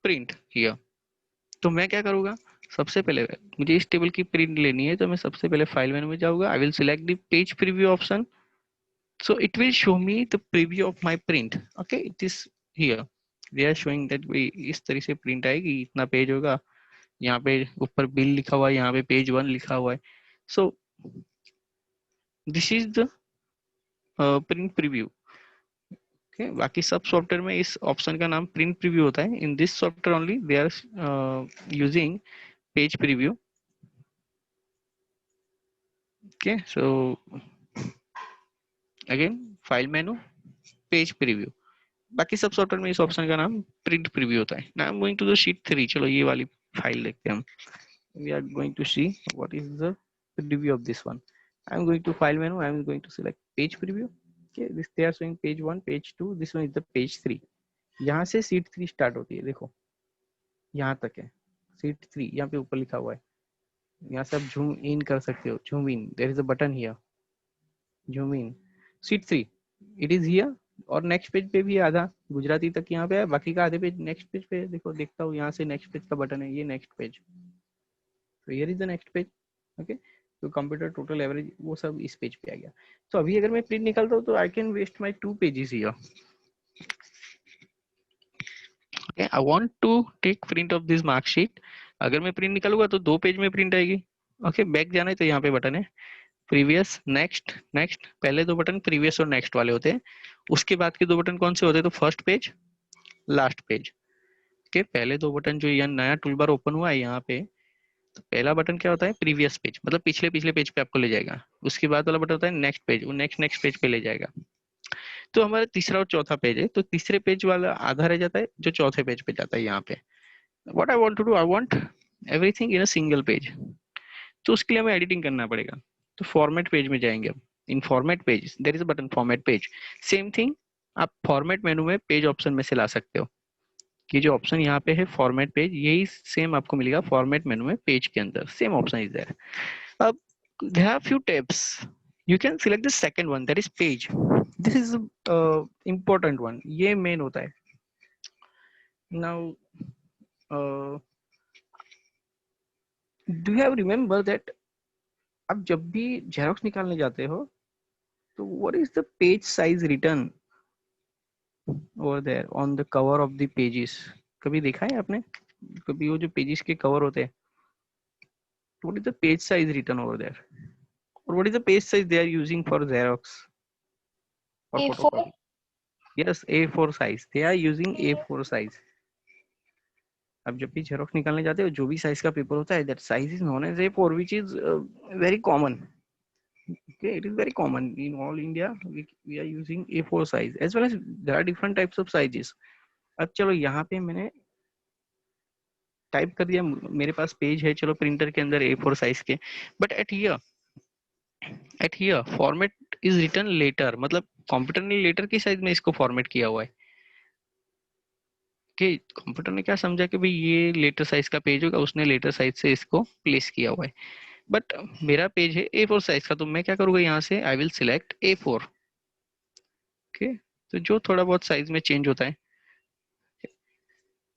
Print here. तो मैं क्या करूंगा, सबसे पहले मुझे इस टेबल की प्रिंट लेनी है, तो मैं सबसे पहले फाइल मेनू में जाऊंगा, I will select the page preview option, so it will show me the preview of my print. Okay, it is here, they are showing that we इस तरह से प्रिंट आएगी, इतना पेज होगा, यहाँ पे ऊपर बिल लिखा हुआ है, यहाँ पे पेज 1 लिखा हुआ है। सो this is the print preview. Okay, बाकी सब सॉफ्टवेयर में इस ऑप्शन का नाम प्रिंट प्रीव्यू होता है, in this software only they are using page preview. Okay, so again file menu, page preview, बाकी सब सॉफ्टवेयर में इस ऑप्शन का नाम प्रिंट प्रीव्यू होता है। Now I am going to the sheet 3। चलो ये वाली फाइल देखते हैं हम। We are going to see what is the preview of this one. I am going to file menu, I am going to select page preview. Okay, this they are showing page 1, page 2, this one is the page 3। यहाँ से sheet 3 start होती है, देखो यहाँ तक है sheet 3, यहाँ पे ऊपर लिखा हुआ है। यहाँ से आप झूम इन कर सकते हो, zoom in, there is a button here, zoom in sheet 3, it is here. और नेक्स्ट पेज पे भी आधा गुजराती तक यहाँ पे है, बाकी का आधे पेज नेक्स्ट पेज पे। देखो देखता हूँ, यहाँ से नेक्स्ट पेज का बटन है, ये नेक्स्ट पेज, तो here is the next page. Okay, तो कंप्यूटर टोटल एवरेज वो सब इस पेज पे आ गया। तो अभी अगर मैं प्रिंट निकालता हूँ तो I can waste my 2 pages here. Okay, I want to take print of this marksheet. अगर मैं प्रिंट निकालूंगा तो 2 पेज में प्रिंट आएगी। ओके, बैक जाना है तो यहाँ पे बटन है प्रीवियस, नेक्स्ट, नेक्स्ट। पहले 2 बटन प्रीवियस और नेक्स्ट वाले होते हैं, उसके बाद के 2 बटन कौन से होते हैं, तो फर्स्ट पेज, लास्ट पेज के। पहले 2 बटन जो ये नया टूल बार ओपन हुआ है यहाँ पे, तो पहला बटन क्या होता है, प्रीवियस पेज, मतलब पिछले पिछले पेज पे आपको ले जाएगा। उसके बाद वाला बटन होता है नेक्स्ट पेज, वो नेक्स्ट नेक्स्ट पेज पे ले जाएगा। तो हमारा तीसरा और चौथा पेज है, तो तीसरे पेज वाला आधा रह जाता है जो चौथे पेज पे जाता है यहाँ पे। What I want to do, I want everything in a single page. तो उसके लिए हमें एडिटिंग करना पड़ेगा। तो फॉर्मेट पेज में जाएंगे हम। In format page there is a button format page. Same thing आप फॉर्मेट मेनू में पेज ऑप्शन में से ला सकते हो, कि जो ऑप्शन यहाँ पे है फॉर्मेट पेज, यही सेम आपको मिलेगा फॉर्मेट मेनू में पेज के अंदर, सेम ऑप्शन इज देयर। अब there are few tabs, you can select the second one, that is page. This is important one, ये main होता है। Now do you have remember that आप जब भी जेरोक्स निकालने जाते हो तो what is the page size written over there on the cover of the pages? कभी देखा है आपने, कभी वो जो पेजेस के कवर होते हैं, what is the page size written over there, or what is the page size they are using for Xerox or A4. photocopy? Yes, A4 size, they are using A4 size. अब जब भी xerox निकालने जाते हो, जो भी size का paper होता है, that size is known as A4, which is very common. Okay, it is very common in all India. We are using A4 size, as well as there are different types of sizes. अब चलो यहाँ पे मैंने type कर दिया, मेरे पास page है, चलो प्रिंटर के अंदर A4 साइज के, but at here format is written letter, मतलब कंप्यूटर ने लेटर की साइज में इसको फॉर्मेट किया हुआ है। कि कंप्यूटर ने क्या समझा कि भाई ये लेटर साइज का पेज होगा, उसने लेटर साइज से इसको प्लेस किया हुआ है। बट मेरा पेज है A4 साइज का, तो मैं क्या करूंगा, यहाँ से I will select A4। Okay, तो जो थोड़ा बहुत साइज में चेंज होता है।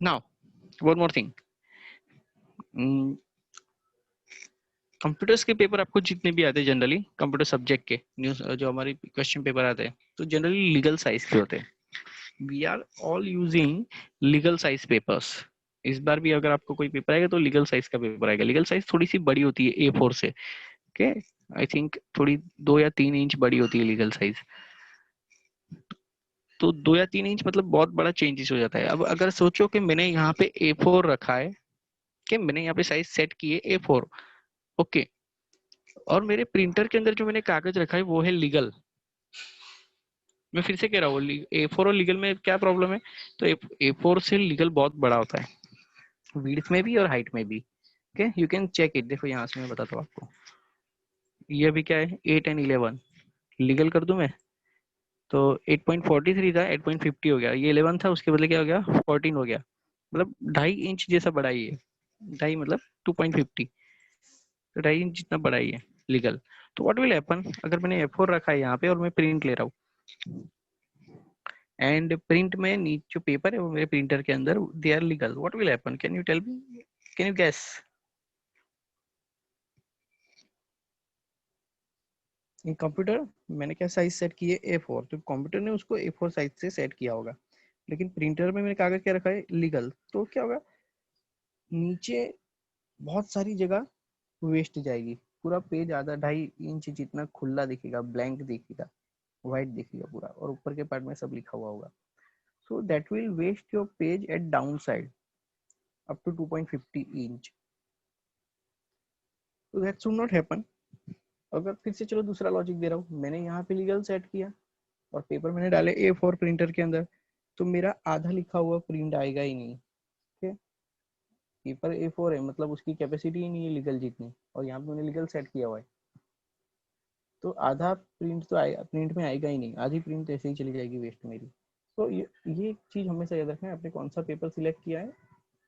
Now one more thing, computers के पेपर आपको जितने भी आते हैं जनरली, कंप्यूटर सब्जेक्ट के न्यूज जो हमारे क्वेश्चन पेपर आते हैं, तो जनरली लीगल साइज के होते हैं। We are all using legal size papers. इस बार भी अगर आपको कोई पेपर आएगा तो लीगल साइज का पेपर आएगा। लीगल साइज थोड़ी सी बड़ी होती है A4 से। ओके, आई थिंक थोड़ी 2 या 3 इंच बड़ी होती है लीगल साइज। तो 2 या 3 इंच मतलब बहुत बड़ा चेंजेस हो जाता है। अब अगर सोचो कि मैंने यहाँ पे A4 रखा है, कि मैंने यहाँ पे साइज सेट की है A4, ओके, और मेरे प्रिंटर के अंदर जो मैंने कागज रखा है वो है लीगल। मैं फिर से कह रहा हूँ, A4 और लीगल में क्या प्रॉब्लम है, तो A4 से लीगल बहुत बड़ा होता है, विड्थ में भी और हाइट में भी। Okay, you can check it. देखो यहाँ से मैं बताता हूँ आपको, ये अभी क्या है 8 एंड 11, लीगल कर दूं मैं तो 8.43 था, 8.50 हो गया। ये 11 था, उसके बदले क्या हो गया 14 हो गया, मतलब 2.5 इंच जैसा बड़ा ही है। 2.5 मतलब 2.50, तो 2.5 इंच जितना बड़ा ही है लीगल। तो व्हाट विल हैपन, अगर मैंने A4 रखा है यहाँ पे और मैं प्रिंट ले रहा हूँ, एंड प्रिंट में नीचे जो पेपर है वो मेरे प्रिंटर के अंदर they are legal, what will happen, can you tell me, can you guess? In computer मैंने क्या साइज सेट की है, A4, तो कंप्यूटर ने उसको A4 साइज से सेट किया होगा, लेकिन प्रिंटर में मैंने कागज क्या रखा है, लीगल, तो क्या होगा, नीचे बहुत सारी जगह वेस्ट जाएगी, पूरा पेज आधा 2.5 इंच जितना खुला दिखेगा, ब्लैंक दिखेगा, व्हाइट दिखेगा पूरा, और ऊपर के पार्ट में सब लिखा हुआ होगा, so that will waste your page at downside up to 2.50 inch, so that should not happen। अगर फिर से चलो दूसरा लॉजिक दे रहा हूँ, मैंने यहाँ पे लीगल सेट किया और पेपर मैंने डाले A4 प्रिंटर के अंदर, तो मेरा आधा लिखा हुआ प्रिंट आएगा ही नहीं, ठीक है, पेपर A4 है मतलब उसकी कैपेसिटी ही नहीं है लीगल जितनी, और यहाँ पे मैंने लीगल सेट किया हुआ है, तो आधा प्रिंट तो आएगा, प्रिंट में आएगा ही नहीं, आधी प्रिंट ऐसे ही चली जाएगी वेस्ट मेरी। तो ये चीज हमेशा याद रखना है, आपने कौन सा पेपर सिलेक्ट किया है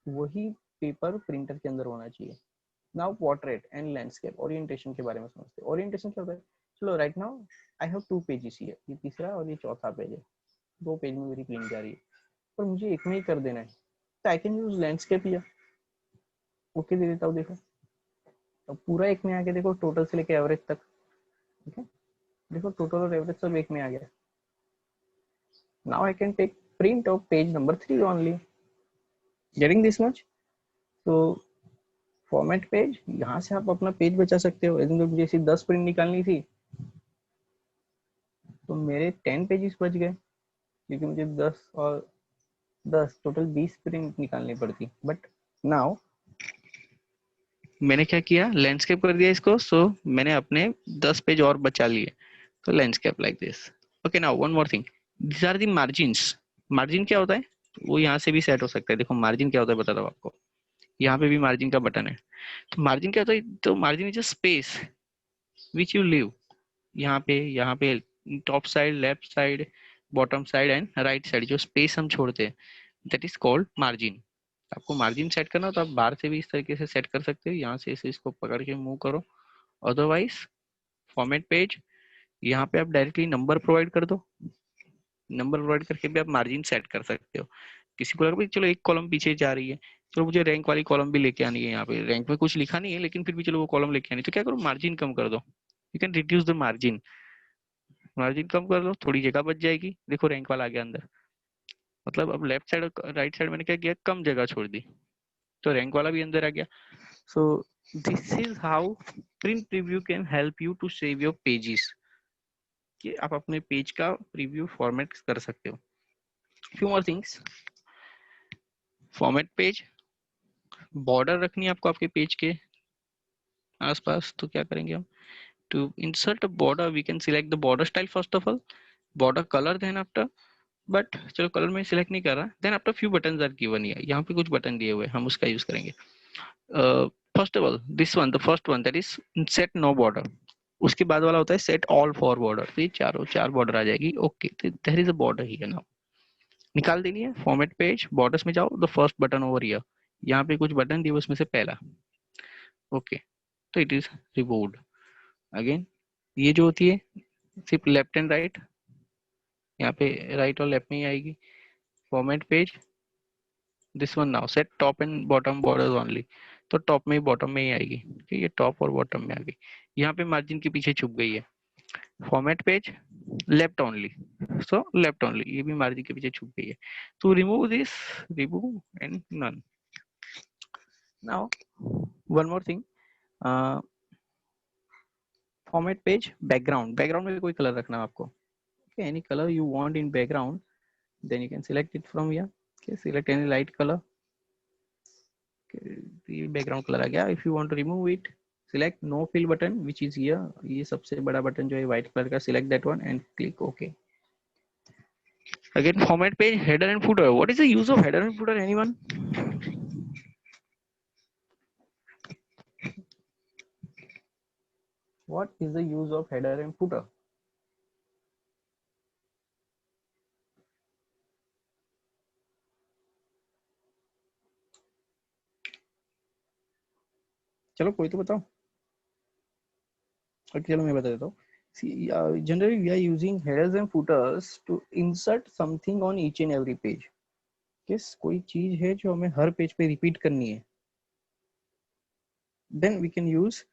वही पेपर प्रिंटर के अंदर होना चाहिए। Now portrait and landscape orientation के बारे में समझते हैं। ओरिएंटेशन क्या होता है, चलो right now I have 2 pages here, ये तीसरा और ये चौथा पेज है, 2 पेज में मेरी प्रिंट जा रही है, पर मुझे एक में ही कर देना है, तो आई कैन यूज लैंडस्केप या ओके दे देता हूँ, देखो अब पूरा एक में आ गया, देखो टोटल से लेके एवरेज तक, ठीक है, देखो टोटल और एवरेज सब एक में आ गया। Now I can take print of page number 3 only, getting this much. तो फॉर्मेट पेज, यहाँ से आप अपना पेज बचा सकते हो, यदि मुझे सिर्फ 10 प्रिंट निकालनी थी तो मेरे 10 पेजेस बच गए, क्योंकि मुझे 10 और 10 टोटल 20 प्रिंट निकालनी पड़ती, बट नाउ मैंने क्या किया, लैंडस्केप कर दिया इसको, सो मैंने अपने 10 पेज और बचा लिए, तो landscape like this. Okay, now one more thing, this are the margins. Margin क्या होता है, वो यहाँ से भी सेट हो सकता है, देखो मार्जिन क्या होता है बताता हूँ आपको, यहाँ पे भी मार्जिन का बटन है, तो मार्जिन क्या होता है, तो margin is a space which you leave, यहाँ पे top side, left side, bottom side and right side, जो स्पेस हम छोड़ते हैं दैट इज कॉल्ड मार्जिन। आपको मार्जिन सेट करना हो तो आप बाहर से भी इस तरीके से सेट कर सकते हो, यहाँ से इसे इसको पकड़ के मूव करो, अदरवाइज फॉर्मेट पेज, यहाँ पे आप डायरेक्टली नंबर प्रोवाइड कर दो, नंबर प्रोवाइड करके भी आप मार्जिन सेट कर सकते हो। किसी को लगा भाई चलो एक कॉलम पीछे जा रही है, चलो मुझे रैंक वाली कॉलम भी लेके आनी है, यहाँ पे रैंक में कुछ लिखा नहीं है लेकिन फिर भी चलो वो कॉलम लेके आनी है, तो क्या करो, मार्जिन कम कर दो, you can reduce the margin, margin कम कर दो, थोड़ी जगह बच जाएगी, देखो रैंक वाला आ गया अंदर, मतलब अब लेफ्ट साइड और राइट साइड मैंने क्या किया, कम जगह छोड़ दी, तो रैंक वाला भी अंदर आ गया। So this is how print preview can help you to save your pages, कि आप अपने पेज का प्रीव्यू फॉर्मेट कर सकते हो। Few more things, format page, border रखनी है आपको आपके पेज के आसपास, तो क्या करेंगे हम, to insert a border we can select the border style first of all, border colour then after, but चलो कलर में सिलेक्ट नहीं कर रहा, then after few button are given here, यहाँ पे कुछ बटन दिए हुए हम उसका यूज करेंगे। First of all this one, the first one that is set no border, उसके बाद वाला होता है सेट ऑल फॉर बॉर्डर, तो ये चारों चार बॉर्डर आ जाएगी, okay, there is a border here now, निकाल देनी है, फॉर्मेट पेज बॉर्डर्स में जाओ, the first button over here, यहाँ पे कुछ बटन दिए उसमें से पहला, ओके, तो इट इज रिमूव्ड। अगेन ये जो होती है सिर्फ लेफ्ट एंड राइट, यहाँ पे राइट और लेफ्ट में ही आएगी, format page, this one now set top and bottom borders only, तो टॉप में ही बॉटम में ही आएगी, ठीक है, ये टॉप और बॉटम में आ गई, यहाँ पे मार्जिन के पीछे छुप गई है, format page left only, so left only, ये भी मार्जिन के पीछे छुप गई है, तो remove this, remove and none. Now one more thing, format page background, background में कोई कलर रखना है आपको, okay, any color you want in background, then you can select it from here, okay, select any light color, okay, background color आ गया, if you want to remove it select no fill button which is here, ये सबसे बड़ा button जो है white colour का, select that one and click OK। again format page, header and footer, what is the use of header and footer, anyone? What is the use of header and footer? चलो कोई तो बताओ, okay, चलो मैं बता देता हूँ। See, generally we are using headers and footers to insert something on each and every page. किस कोई चीज है जो हमें हर पेज पे रिपीट करनी है, then we can use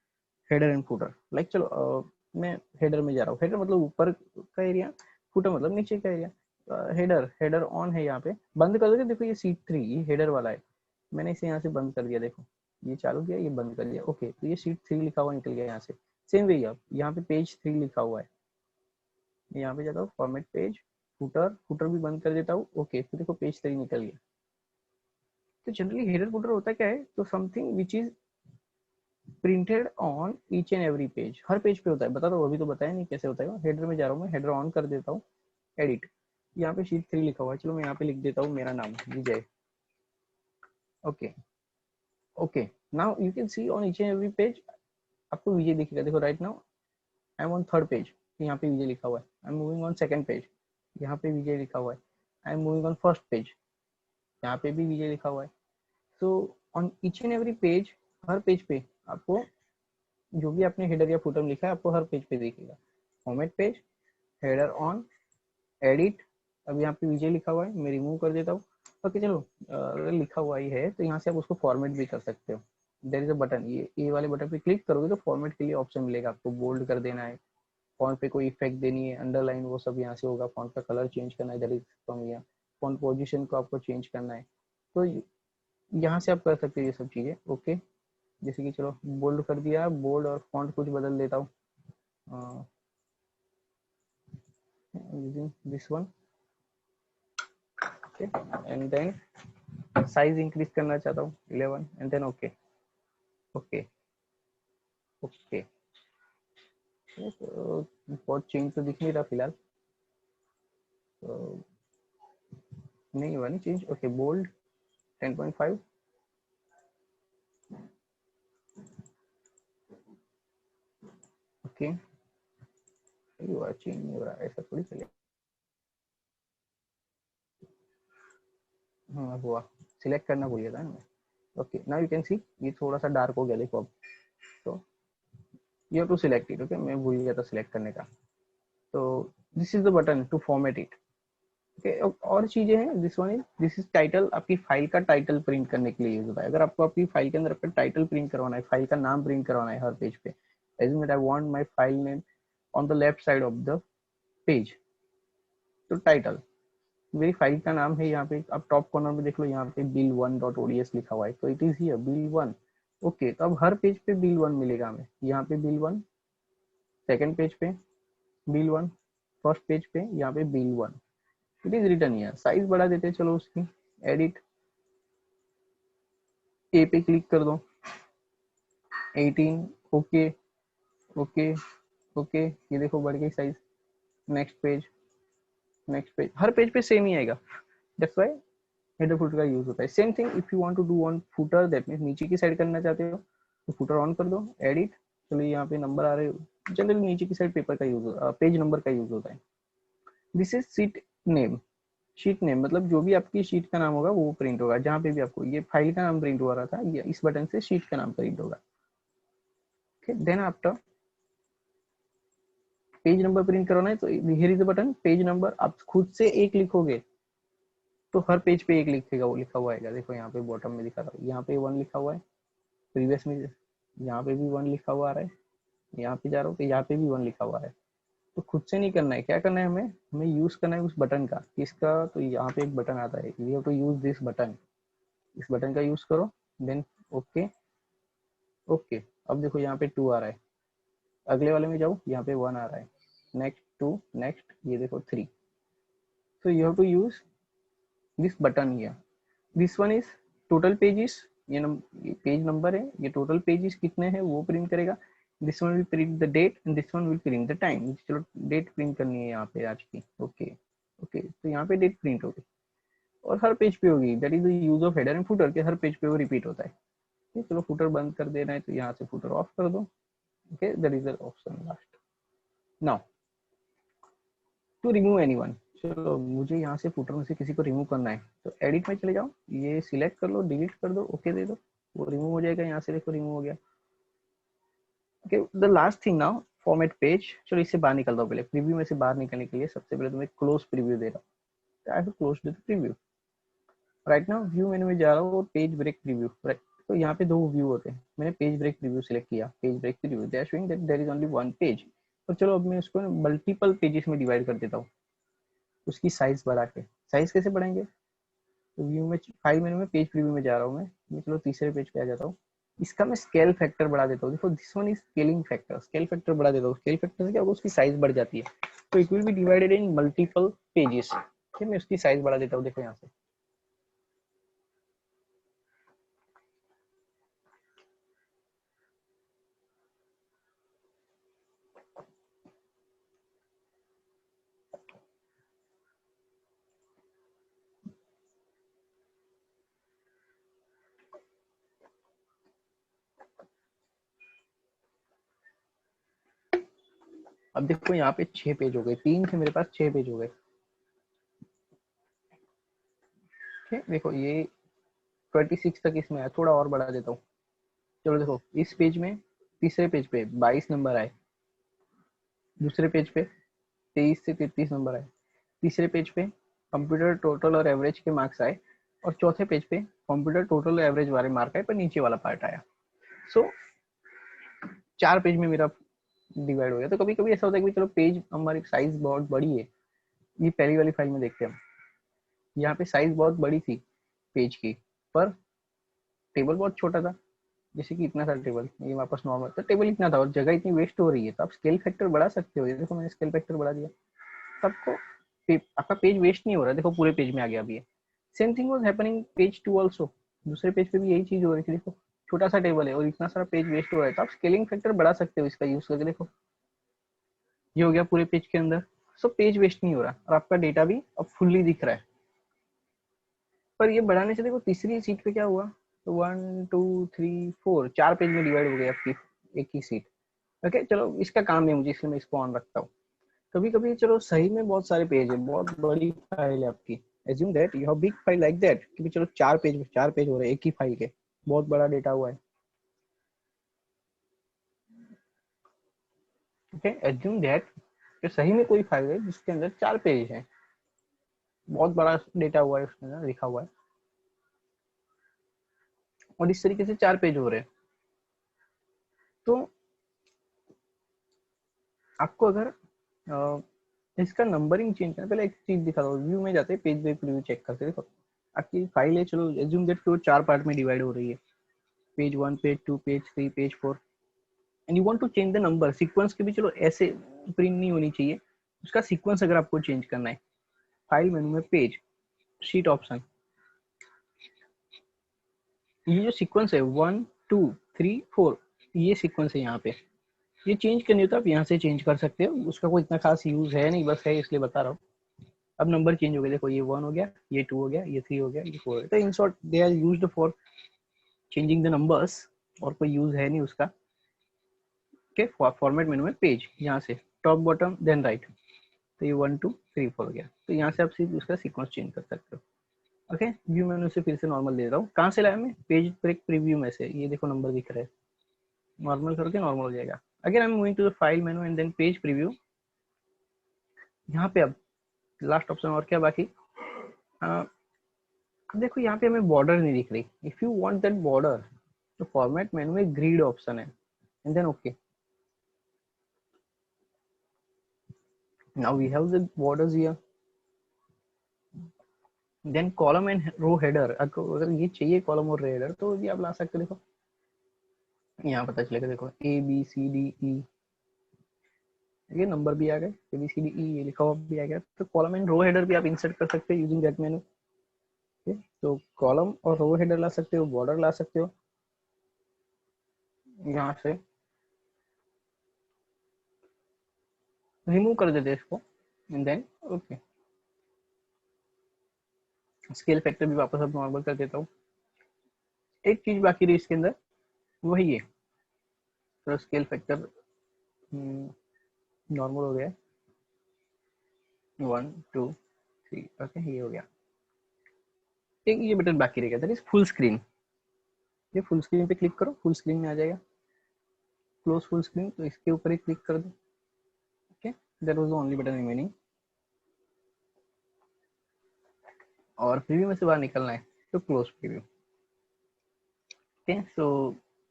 header and footer. Like चलो मैं header में जा रहा हूँ. header मतलब ऊपर का एरिया, footer मतलब नीचे का एरिया. हेडर ऑन है, यहाँ पे बंद कर दोगे. देखो ये सीट 3 ये हेडर वाला है, मैंने इसे यहाँ से बंद कर दिया. देखो ये चालू किया, ये बंद कर दिया. ओके, तो ये सीट 3 लिखा हुआ निकल गया यहाँ से. सेम वे अब यहाँ पे पेज 3 लिखा हुआ है, यहाँ पे जाता हूँ फॉर्मेट पेज, फुटर, फुटर भी बंद कर देता हूँ. ओके, तो देखो पेज 3 निकल गया. तो जनरली हेडर फुटर होता क्या है, तो something which is printed on each and every page. हर पेज पे होता है. बता दो, अभी तो बताया नहीं कैसे होता है. हेडर में जा रहा हूँ मैं, हेडर ऑन कर देता हूँ, एडिट, यहाँ पे शीट 3 लिखा हुआ है. चलो मैं यहाँ पे लिख देता हूँ मेरा नाम Vijay. Okay okay, now you can see on each and every page आपको विजय दिखेगा. देखो right now I am on third page, यहाँ पे विजय लिखा हुआ है. I am moving on second page, यहाँ पे विजय लिखा हुआ है. I am moving on first page, यहाँ पे भी विजय लिखा हुआ है. So on each and every page, हर पेज पे आपको जो भी आपने हेडर या फुटर लिखा है आपको हर पेज पे दिखेगा. Format page, header on, edit. अब यहाँ पे विजय लिखा हुआ है, मैं रिमूव कर देता हूँ. ओके चलो, अगर लिखा हुआ ही है तो यहाँ से आप उसको फॉर्मेट भी कर सकते हो. देयर इज अ बटन, ये ए वाले बटन पे क्लिक करोगे तो फॉर्मेट के लिए ऑप्शन मिलेगा. आपको बोल्ड कर देना है, फॉन्ट पे कोई इफेक्ट देनी है, अंडरलाइन, वो सब यहाँ से होगा. फॉन्ट का कलर चेंज करना है, that is from here. Font position को आपको चेंज करना है, तो यहाँ से आप कर सकते हो ये सब चीजें. ओके, जैसे कि चलो बोल्ड कर दिया, बोल्ड और फॉन्ट कुछ बदल देता हूँ. Using this one. Okay, and then size increase करना चाहता हूँ 11 and then okay. Okay okay, बहुत चेंज तो दिख नहीं रहा फिलहाल, तो नहीं हुआ नहीं चेंज. Okay, bold 10.5. ओके, हुआ चेंज नहीं हो रहा, ऐसा थोड़ी चलेगा. हाँ हुआ, सिलेक्ट करना भूल गया था ना. Okay, now you can see ये थोड़ा सा डार्क हो गया देखो अब. तो you have to select it. Okay, मैं भूल गया था सिलेक्ट करने का. तो this is the button to format it. Okay, और चीजें हैं. दिस इज टाइटल, आपकी फाइल का टाइटल प्रिंट करने के लिए यूज होता है. अगर आपको आपकी फाइल के अंदर आपका टाइटल प्रिंट करवाना है, फाइल का नाम प्रिंट करवाना है हर पेज पे, assume that I want my file name on the left side of the page, तो टाइटल, मेरी फाइल का नाम है. यहाँ पे आप टॉप कॉर्नर में देख लो, यहाँ पे bill1.ods लिखा हुआ है, तो it is here bill1. Okay, तो अब हर पेज पे bill1 मिलेगा हमें. यहाँ पे bill1, सेकंड पेज पे bill1, फर्स्ट पेज पे यहाँ पे bill1. It is return here. Size बढ़ा देते हैं चलो उसकी. एडिट, ए पे क्लिक कर दो, 18. ओके ओके ओके, ये देखो बढ़ गई size. Next page, next page, हर पेज पे सेम ही आएगा. दैट्स व्हाई हेडर फुटर का यूज होता है. Same thing if you want to do on footer, that means नीचे की साइड करना चाहते हो तो फुटर ऑन कर दो, एडिट. चलो यहाँ पे नंबर आ रहे हो, जनरली नीचे की साइड पेपर का यूज, पेज नंबर का यूज होता है. This is seat name. Sheet name मतलब जो भी आपकी शीट का नाम होगा वो प्रिंट होगा. जहाँ पे भी आपको ये फाइल का नाम प्रिंट हो रहा था, ये इस बटन से शीट का नाम प्रिंट होगा. Okay, then after page number print करवाना है तो here is the button page number. आप खुद से एक लिखोगे तो हर पेज पे एक लिखेगा, वो लिखा हुआ आएगा. देखो यहाँ पे बॉटम में दिखा रहा हूँ, यहाँ पे 1 लिखा हुआ है, प्रीवियस में यहाँ पे भी 1 लिखा हुआ आ रहा है. यहाँ पे जा रहा हूँ तो यहाँ पे भी 1 लिखा हुआ है. तो खुद से नहीं करना है, क्या करना है हमें, हमें यूज करना है उस बटन का. किसका, तो यहाँ पे एक बटन आता है, you have to use this button. इस बटन का यूज करो. देन ओके ओके, अब देखो यहाँ पे 2 आ रहा है. अगले वाले में जाओ, यहाँ पे 1 आ रहा है. नेक्स्ट 2, नेक्स्ट ये देखो 3. so you have to use this button here. this one is total pages, ये पेज नंबर है, ये टोटल पेजेस कितने हैं वो प्रिंट करेगा. This one will print the date and this one will print the time. चलो date print करनी है यहाँ पे आज की. ओके ओके, तो यहाँ पे डेट प्रिंट होगी और हर पेज पे होगी. That is the use of header and footer के हर पेज पे वो रिपीट होता है. चलो फुटर बंद कर देना है तो यहाँ से फुटर ऑफ कर दो. Okay, that is the option last. Now to remove anyone, चलो मुझे यहाँ से फुटर में से किसी को रिमूव करना है तो एडिट में चले जाओ, ये सिलेक्ट कर लो, डिलीट कर दो, ओके दे दो, वो रिमूव हो जाएगा. यहाँ से देखो रिमूव हो गया. Okay, the last thing now format page, चलो इससे बाहर निकलता हूँ। पहले प्रीव्यू में से बाहर निकलने के लिए सबसे पहले तुम्हें क्लोज प्रीव्यू दे रहा हूँ। I have close the preview. Right now view मेनू में जा रहा हूँ और पेज ब्रेक प्रीव्यू। तो यहाँ पे दो व्यू होते हैं, मैंने पेज ब्रेक प्रीव्यू सिलेक्ट किया। Page break preview they are showing that there is only one page. तो चलो अब मैं उसको मल्टीपल पेजेस में डिवाइड कर देता हूँ, उसकी साइज बढ़ा के। साइज कैसे बढ़ाएंगे? तो व्यू में, फाइल मेनू में पेज प्रीव्यू में जा रहा हूँ मैं चलो तीसरे पेज पे आ जाता हूँ। इसका मैं स्केल फैक्टर बढ़ा देता हूँ। देखो this one is scaling factor, scale factor बढ़ा देता हूँ। स्केल फैक्टर से क्या होगा, उसकी साइज बढ़ जाती है। तो it will be divided in multiple pages. ठीक, मैं उसकी साइज बढ़ा देता हूँ। देखो यहाँ से अब देखो यहाँ पे 6 पेज हो गए, 3 थे मेरे पास, 6 पेज हो गए। ठीक, देखो ये 26 तक इसमें है, थोड़ा और बढ़ा देता हूँ। चलो देखो इस पेज में, तीसरे पेज पे 22 नंबर आए, दूसरे पेज पे 23 से 33 नंबर आए, तीसरे पेज पे कंप्यूटर टोटल और एवरेज के मार्क्स आए, और चौथे पेज पे कंप्यूटर टोटल एवरेज वाले मार्क आए पर नीचे वाला पार्ट आया। सो 4 पेज में मेरा डिवाइड हो गया। तो कभी कभी ऐसा होता है कि चलो पेज हमारी साइज बहुत बड़ी है। ये पहली वाली फाइल में देखते हैं हम, यहाँ पे साइज बहुत बड़ी थी पेज की, पर टेबल बहुत छोटा था। जैसे कि इतना सारा टेबल, ये वापस नॉर्मल, तो टेबल इतना था और जगह इतनी वेस्ट हो रही है। तो आप स्केल फैक्टर बढ़ा सकते हो। ये देखो मैंने स्केल फैक्टर बढ़ा दिया, सबको आपका पेज वेस्ट नहीं हो रहा। देखो पूरे पेज में आ गया अभी। Same thing was happening page 2 also. दूसरे पेज पे भी यही चीज हो रही थी। देखो छोटा सा टेबल है और इतना सारा पेज वेस्ट हो रहा है। तो आप स्केलिंग फैक्टर बढ़ा सकते हो इसका यूज करके। देखो ये हो गया पूरे पेज के अंदर, सो पेज वेस्ट नहीं हो रहा और आपका डेटा भी अब फुल्ली दिख रहा है। पर ये बढ़ाने से देखो तीसरी सीट पे क्या हुआ, तो 1 2 3 4 4 पेज में डिवाइड हो गया आपकी एक ही सीट। ओके चलो इसका काम है मुझे, इसलिए मैं इसको ऑन रखता हूँ। कभी कभी चलो सही में बहुत सारे पेज है, बहुत बड़ी फाइल है आपकी। Assume that you have big file like that, कि चलो 4 पेज हो रहे हैं एक ही फाइल के, बहुत बड़ा डेटा हुआ है। ओके एज्यूम दैट कि सही में कोई फाइल है जिसके अंदर 4 पेज है, बहुत बड़ा डेटा हुआ है उसके अंदर लिखा हुआ है, और इस तरीके से 4 पेज हो रहे हैं। तो आपको अगर इसका नंबरिंग चेंज करना, पहले एक चीज दिखा दो। व्यू में जाते हैं, पेज बाय प्रीव्यू चेक करते हैं। देखो आपकी फाइल है, चलो एज्यूम दैट कि वो 4 पार्ट में डिवाइड हो रही है। Page 1, page 2, page 3, page 4, and you want to change the number sequence के भी। चलो ऐसे प्रिंट नहीं होनी चाहिए, उसका सीक्वेंस अगर आपको चेंज करना है, फाइल मेनू में पेज शीट ऑप्शन, ये जो सीक्वेंस है 1 2 3 4, ये सीक्वेंस है यहाँ पे, ये चेंज करनी हो तो आप यहाँ से चेंज कर सकते हो। उसका कोई इतना खास यूज है नहीं, बस है इसलिए बता रहा हूँ। अब नंबर चेंज हो गया, देखो ये 1 हो गया, ये 2 हो गया, ये 3 हो गया, ये 4 हो गया। तो in short they are used for changing the numbers, और कोई यूज है नहीं उसका। के फॉर्मेट मेनू में पेज, यहाँ से टॉप बॉटम देन राइट, तो ये 1 2 3 4 हो गया। तो यहाँ से आप सिर्फ उसका सीक्वेंस चेंज कर सकते हो। ओके व्यू मेनू से फिर से नॉर्मल दे रहा हूँ। कहाँ से लाया मैं? पेज ब्रेक प्रीव्यू में से। ये देखो नंबर दिख रहा है, नॉर्मल करके नॉर्मल हो जाएगा। Again I am moving to the file menu and then page preview. यहाँ पे अब लास्ट ऑप्शन और क्या बाकी, देखो यहाँ पे हमें बॉर्डर नहीं दिख रही। If you want that border, तो फॉर्मेट मेनू में ग्रिड ऑप्शन है, and then okay. Now we have the borders here, then column and row header. अगर ये चाहिए कॉलम और रो हेडर तो भी आप ला सकते हो। देखो यहाँ पता चलेगा, देखो A B C D E, ये नंबर भी आ गए, A B C D E ये लिखा हुआ भी आ गया। तो कॉलम एंड रो हेडर भी आप इंसर्ट कर सकते हो यूजिंग दैट मेनू। तो कॉलम और रो हेडर ला सकते हो, बॉर्डर ला सकते हो यहाँ से। रिमूव कर देते इसको and then okay. Scale factor भी वापस अब नॉर्मल कर देता हूँ। एक चीज बाकी रही इसके अंदर, वही है, तो स्केल फैक्टर नॉर्मल हो गया, 1 2 3 ओके ये हो गया। एक ये बटन बाकी रह गया, दैट इज फुल स्क्रीन। ये फुल स्क्रीन पे क्लिक करो, फुल स्क्रीन में आ जाएगा। क्लोज फुल स्क्रीन, तो इसके ऊपर ही क्लिक कर दो। that was the only button remaining. और प्रीव्यू में से बाहर निकलना है तो close preview. Okay, so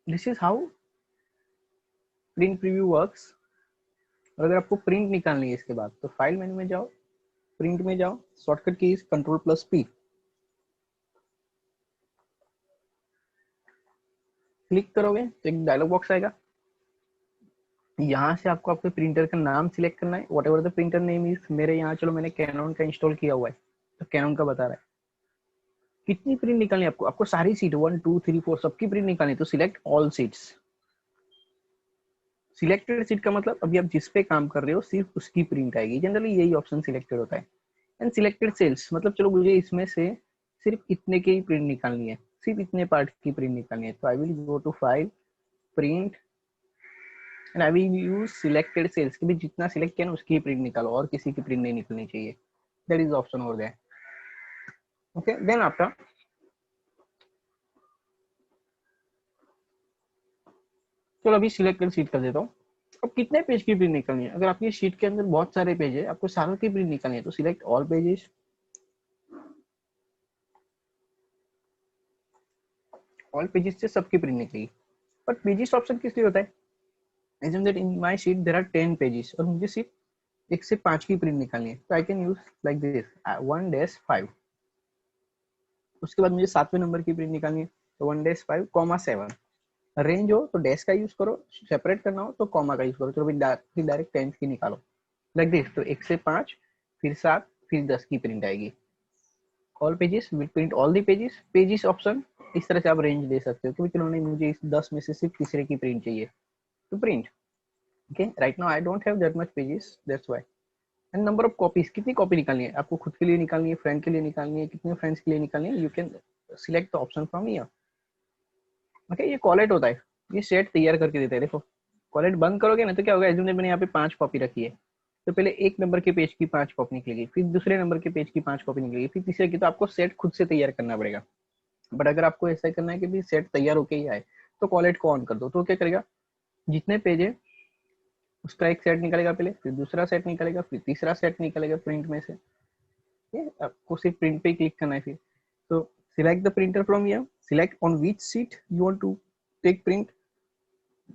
this is how print preview works. और अगर आपको प्रिंट निकालनी है इसके बाद तो फाइल मेन्यू में जाओ, प्रिंट में जाओ, शॉर्टकट की Ctrl+P, क्लिक करोगे तो एक डायलॉग बॉक्स आएगा. यहाँ से आपको आपके प्रिंटर का नाम सिलेक्ट करना है, what ever the printer name is. मेरे यहाँ चलो मैंने कैनन का इंस्टॉल किया हुआ है तो कैनन का बता रहा है. कितनी प्रिंट निकालनी है आपको, आपको सारी सीट 1 2 3 4 सबकी प्रिंट निकालनी है तो select all seats. Selected seat का मतलब अभी आप जिस पे काम कर रहे हो सिर्फ उसकी प्रिंट आएगी, जनरली यही ऑप्शन सिलेक्टेड होता है. एंड सिलेक्टेड सेल्स मतलब चलो मुझे इसमें से सिर्फ इतने की ही प्रिंट निकालनी है, सिर्फ इतने पार्ट की प्रिंट निकालनी है तो I will go to file, print and I will use selected cells कि भी जितना सिलेक्ट किया ना उसकी प्रिंट निकालो और किसी की प्रिंट नहीं निकलनी चाहिए. That is option over there. Okay, then after चलो अभी सिलेक्टेड सीट कर देता हूँ. अब कितने पेज की प्रिंट निकालनी है, अगर आपकी शीट के अंदर बहुत सारे पेज है, आपको सारों की प्रिंट निकालनी है तो select all pages. All pages से सबकी प्रिंट निकलेगी. बट पेजेस ऑप्शन किस लिए होता है, assume that in my sheet there are 10 pages और मुझे सिर्फ 1 से 5 की प्रिंट निकालनी है तो I can use like this 1-5. उसके बाद मुझे 7वें नंबर की प्रिंट निकालनी है तो 1-5, 7. रेंज हो तो डैश का यूज करो, सेपरेट करना हो तो कॉमा का यूज करो. चलो फिर डायरेक्ट 10 की निकालो लाइक दिस. तो 1 से 5 फिर 7 फिर 10 की प्रिंट आएगी. All pages will print all the pages. Pages option इस तरह से आप रेंज दे सकते हो क्योंकि चलो नहीं मुझे इस 10 में से सिर्फ तीसरे की प्रिंट चाहिए तो print. Okay, right now I don't have that much pages, that's why. And number of copies, कितनी कॉपी निकालनी है आपको, खुद के लिए निकालनी है, फ्रेंड के लिए निकालनी है, कितने फ्रेंड्स के लिए निकालनी है, you can select the option from here. Okay, ये कॉलेट होता है, ये सेट तैयार करके देता है. देखो कॉलेट बंद करोगे ना तो क्या होगा, एज्यूम मैंने यहाँ पे 5 कॉपी रखी है तो पहले 1 नंबर के पेज की 5 कॉपी निकलेगी, फिर दूसरे नंबर के पेज की 5 कॉपी निकलेगी, फिर तीसरे की. तो आपको सेट खुद से तैयार करना पड़ेगा. बट अगर आपको ऐसा करना है कि भी सेट तैयार होके ही आए तो कॉलेट को ऑन कर दो. तो क्या करेगा, जितने पेज है उसका एक सेट निकलेगा पहले, फिर दूसरा सेट निकलेगा, फिर तीसरा सेट निकलेगा प्रिंट में से. ये आपको सिर्फ प्रिंट पे क्लिक करना है. फिर तो select the printer from here, select on which sheet you want to take print,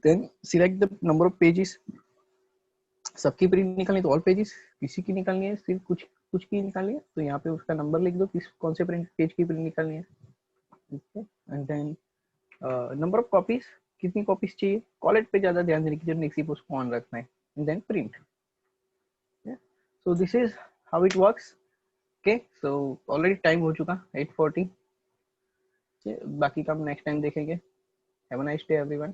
then select the number of pages. सबकी प्रिंट निकालनी तो ऑल पेजेस, किसी की निकालनी है सिर्फ कुछ कुछ की निकालनी है तो यहाँ पे उसका नंबर लिख दो किस कौन से प्रिंट पेज की प्रिंट निकालनी है. And then number of copies, कितनी कॉपीज चाहिए, कॉलेट पे ज्यादा ध्यान देने की जरूरत नहीं, सिर्फ उसको ऑन रखना है. And then print. So this is how it works. Okay, so already time हो चुका 8:40. बाकी का हम नेक्स्ट टाइम देखेंगे. Have a nice day everyone.